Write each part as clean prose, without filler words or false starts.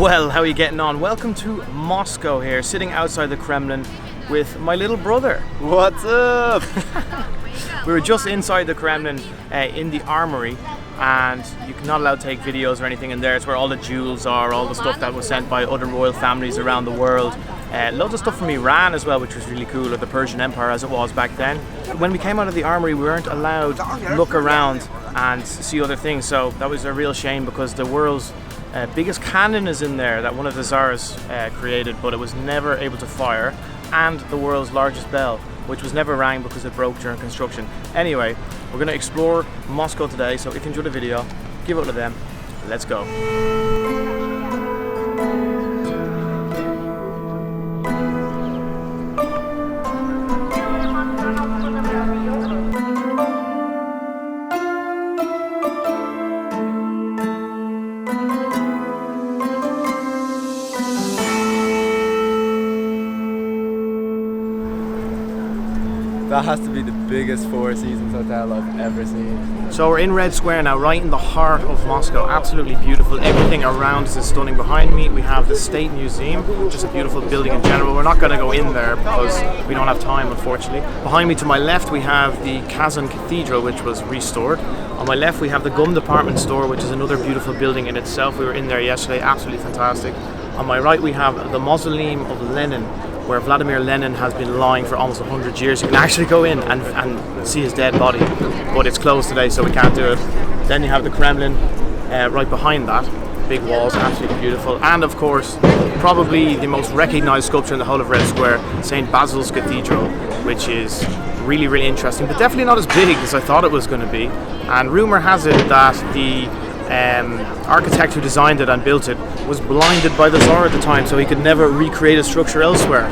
Well, how are you getting on? Welcome to Moscow here, sitting outside the Kremlin with my little brother. What's up? We were just inside the Kremlin in the armory, and you're not allowed to take videos or anything in there. It's where all the jewels are, all the stuff that was sent by other royal families around the world. Loads of stuff from Iran as well, which was really cool, or the Persian Empire as it was back then. When we came out of the armory, we weren't allowed to look around and see other things, so that was a real shame because the world's biggest cannon is in there that one of the Tsars created, but it was never able to fire, and the world's largest bell, which was never rang because it broke during construction. Anyway, we're going to explore Moscow today, so if you enjoyed the video, give it to them. Let's go. That has to be the biggest Four Seasons hotel I've ever seen. So we're in Red Square now, right in the heart of Moscow. Absolutely beautiful. Everything around us is stunning. Behind me we have the State Museum, just a beautiful building in general. We're not going to go in there because we don't have time, unfortunately. Behind me to my left we have the Kazan Cathedral, which was restored. On my left we have the Gum Department Store, which is another beautiful building in itself. We were in there yesterday, absolutely fantastic. On my right we have the Mausoleum of Lenin, where Vladimir Lenin has been lying for almost 100 years. You can actually go in and see his dead body, but it's closed today, so we can't do it. Then you have the Kremlin right behind that. Big walls, absolutely beautiful. And of course, probably the most recognized sculpture in the whole of Red Square, St. Basil's Cathedral, which is really, really interesting, but definitely not as big as I thought it was going to be. And rumor has it that the architect who designed it and built it was blinded by the Tsar at the time, so he could never recreate a structure elsewhere.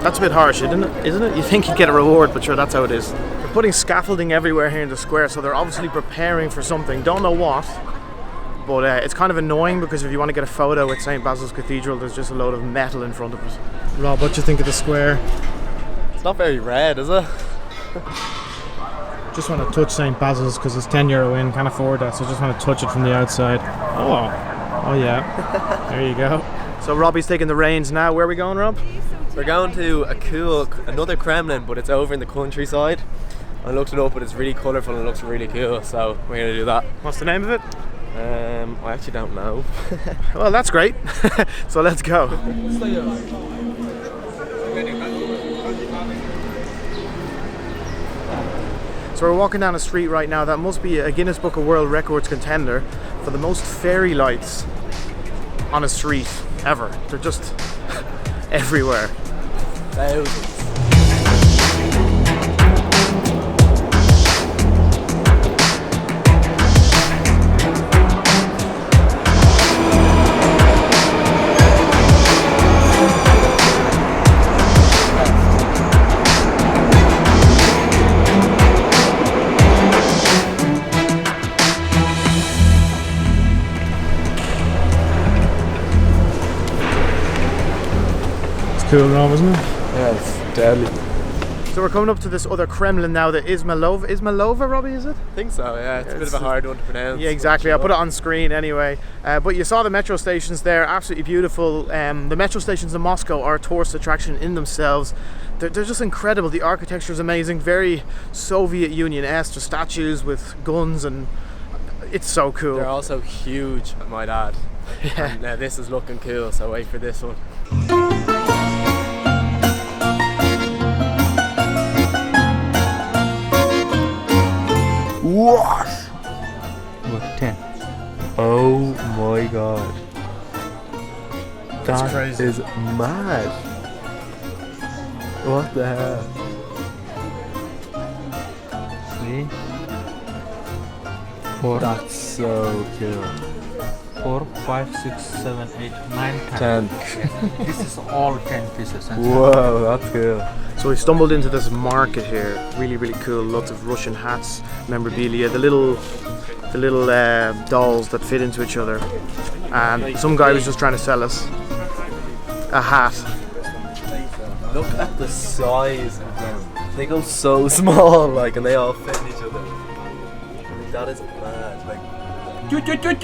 That's a bit harsh, isn't it? You think you'd get a reward, but sure, that's how it is. They're putting scaffolding everywhere here in the square, so they're obviously preparing for something. Don't know what, but it's kind of annoying because if you want to get a photo with St. Basil's Cathedral, there's just a load of metal in front of it. Rob, what do you think of the square? It's not very red, is it? Just want to touch St. Basil's because it's €10 in, can't afford that, so just want to touch it from the outside. Oh yeah, there you go. So Robbie's taking the reins now. Where are we going, Rob? We're going to another Kremlin, but it's over in the countryside. I looked it up, but it's really colourful and it looks really cool, so we're going to do that. What's the name of it? I actually don't know. Well, that's great. So let's go. So we're walking down a street right now that must be a Guinness Book of World Records contender for the most fairy lights on a street ever. They're just everywhere. Thousands. Cool, Rob, isn't it? Yeah, it's deadly. So we're coming up to this other Kremlin now, the Izmailova. Izmailova, Robbie, is it? I think so, yeah. It's a bit of a hard one to pronounce. Yeah, exactly. I'll put it on screen anyway. But you saw the metro stations there, absolutely beautiful. The metro stations in Moscow are a tourist attraction in themselves. They're just incredible. The architecture is amazing, very Soviet Union-esque. The statues with guns, and it's so cool. They're also huge, I might add. Yeah. And this is looking cool, so wait for this one. What? 10. Oh my god. That's That crazy. is mad. What the hell? 3, 4, That's so cool. 4, 5, 6, 7, 8, 9, 10. 10. This is all 10 pieces. Whoa, that's cool. So we stumbled into this market here, really, really cool. Lots of Russian hats, memorabilia, the little dolls that fit into each other. And some guy was just trying to sell us a hat. Look at the size of them. They go so small, like, and they all fit in each other. Like, that is mad. Like,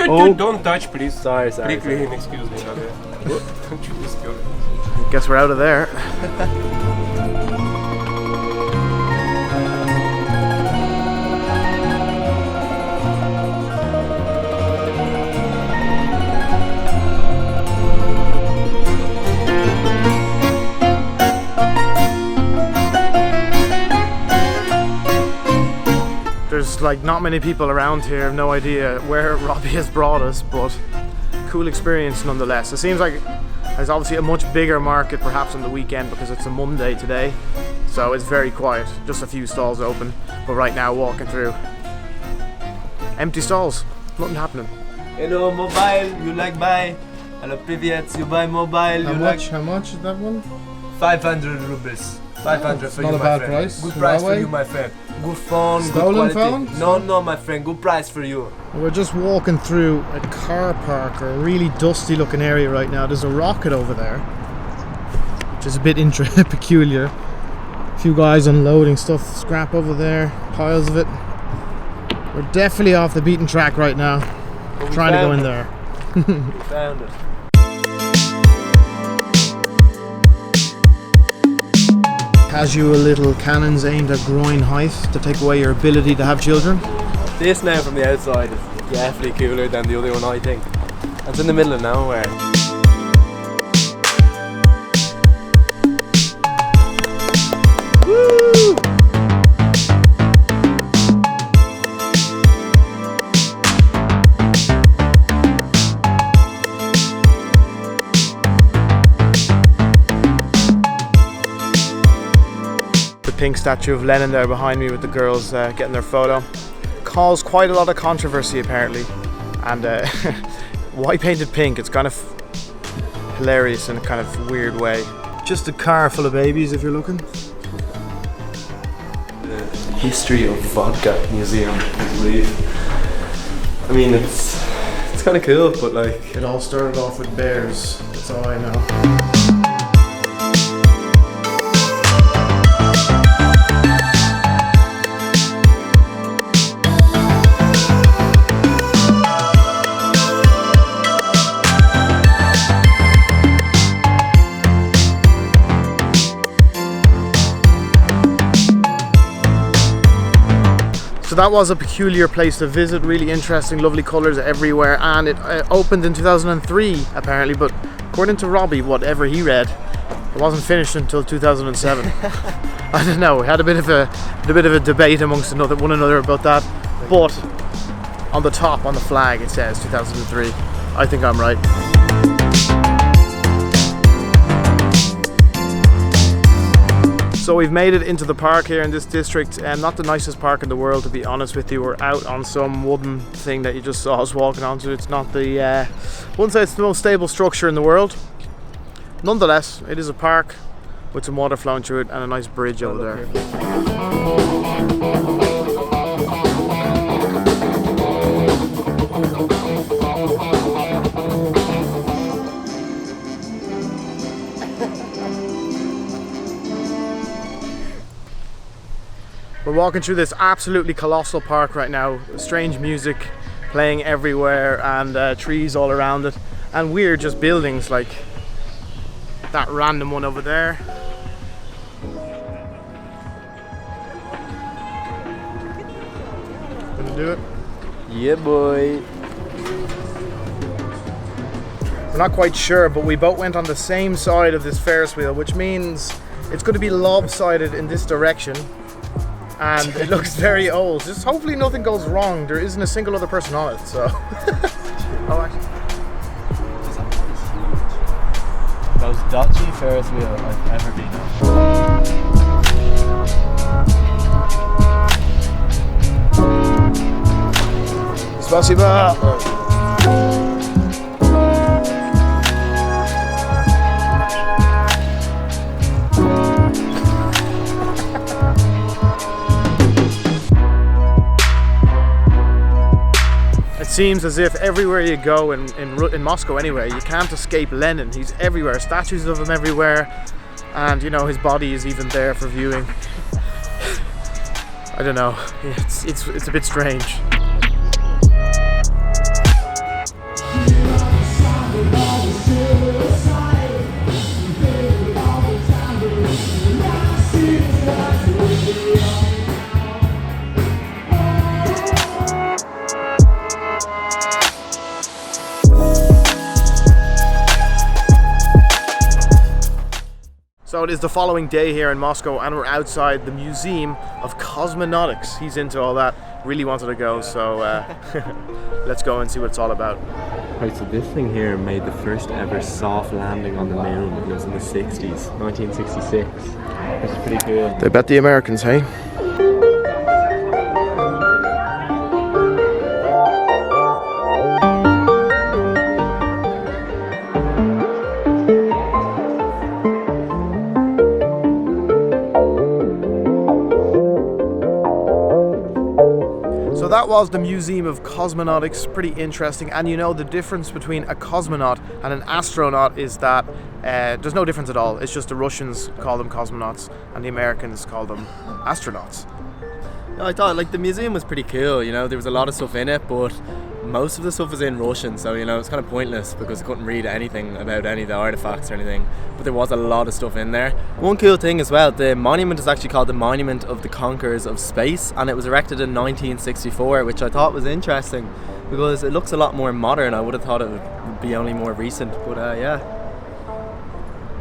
Oh. Don't touch, please. Sorry. Pretty clean, excuse me. Okay. Don't you just go. Guess we're out of there. There's like not many people around here. No idea where Robbie has brought us, but cool experience nonetheless. It seems like there's obviously a much bigger market perhaps on the weekend because it's a Monday today, so it's very quiet. Just a few stalls open, but right now walking through empty stalls, nothing happening. Hello, mobile. You like buy? Hello, Piviets. You buy mobile? How much is that one? 500 rubles. 500 for not you, a my bad friend. price. Good price for Huawei? you, my friend. Good phone, Stolen good quality. phone? No, my friend. Good price for you. We're just walking through a car park or a really dusty looking area right now. There's a rocket over there, which is a bit peculiar. A few guys unloading stuff, scrap over there, piles of it. We're definitely off the beaten track right now. But we Trying to go in found there. We found it. Casual little cannons aimed at groin height to take away your ability to have children. This now from the outside is definitely cooler than the other one, I think. It's in the middle of nowhere. Woo! Pink statue of Lenin there behind me with the girls getting their photo. Caused quite a lot of controversy apparently, and why painted pink? It's kind of hilarious in a kind of weird way. Just a car full of babies if you're looking. The history of vodka museum, I believe. I mean, it's kind of cool, but like It all started off with bears, that's all I know. So that was a peculiar place to visit, really interesting, lovely colours everywhere, and it opened in 2003 apparently, but according to Robbie, whatever he read, it wasn't finished until 2007. I don't know, we had a bit of a debate amongst one another about that, but on the top, on the flag, it says 2003. I think I'm right. So we've made it into the park here in this district, and not the nicest park in the world, to be honest with you. We're out on some wooden thing that you just saw us walking onto. It's not the, wouldn't say it's the most stable structure in the world. Nonetheless, it is a park with some water flowing through it and a nice bridge over there. We're walking through this absolutely colossal park right now. Strange music playing everywhere and trees all around it. And weird just buildings like that random one over there. Gonna do it? Yeah, boy. We're not quite sure, but we both went on the same side of this Ferris wheel, which means it's going to be lopsided in this direction. And it looks very old. Just hopefully nothing goes wrong. There isn't a single other person on it, so. Oh, actually. Most dodgy Ferris wheel I've ever been on. Spasiba. It seems as if everywhere you go in Moscow anyway, you can't escape Lenin. He's everywhere, statues of him everywhere, and you know his body is even there for viewing. I don't know, it's a bit strange. it is the following day here in Moscow, and we're outside the Museum of Cosmonautics. He's into all that, really wanted to go, so let's go and see what it's all about. Right, so this thing here made the first ever soft landing on the moon. It was in the 60s, 1966, which is pretty cool. They bet the Americans, hey? So that was the Museum of Cosmonautics, pretty interesting. And you know, the difference between a cosmonaut and an astronaut is that there's no difference at all. It's just the Russians call them cosmonauts and the Americans call them astronauts. I thought like the museum was pretty cool, you know, there was a lot of stuff in it, but most of the stuff was in Russian, so you know it's kind of pointless because I couldn't read anything about any of the artifacts or anything, but there was a lot of stuff in there. One cool thing as well, the monument is actually called the Monument of the Conquerors of Space, and it was erected in 1964, which I thought was interesting because it looks a lot more modern. I would have thought it would be only more recent, but yeah,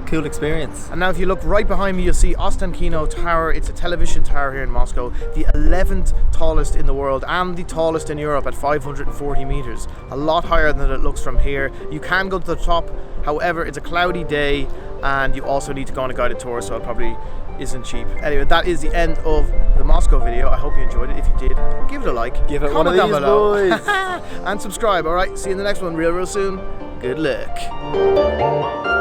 cool experience. And now if you look right behind me, you'll see Ostankino Tower. It's a television tower here in Moscow, the 11th tallest in the world and the tallest in Europe at 540 meters. A lot higher than it looks from here. You can go to the top, however it's a cloudy day and you also need to go on a guided tour, so it probably isn't cheap. Anyway, that is the end of the Moscow video. I hope you enjoyed it. If you did, give it a like, Give it comment one of down these, below, boys. and subscribe. Alright, see you in the next one real soon. Good luck.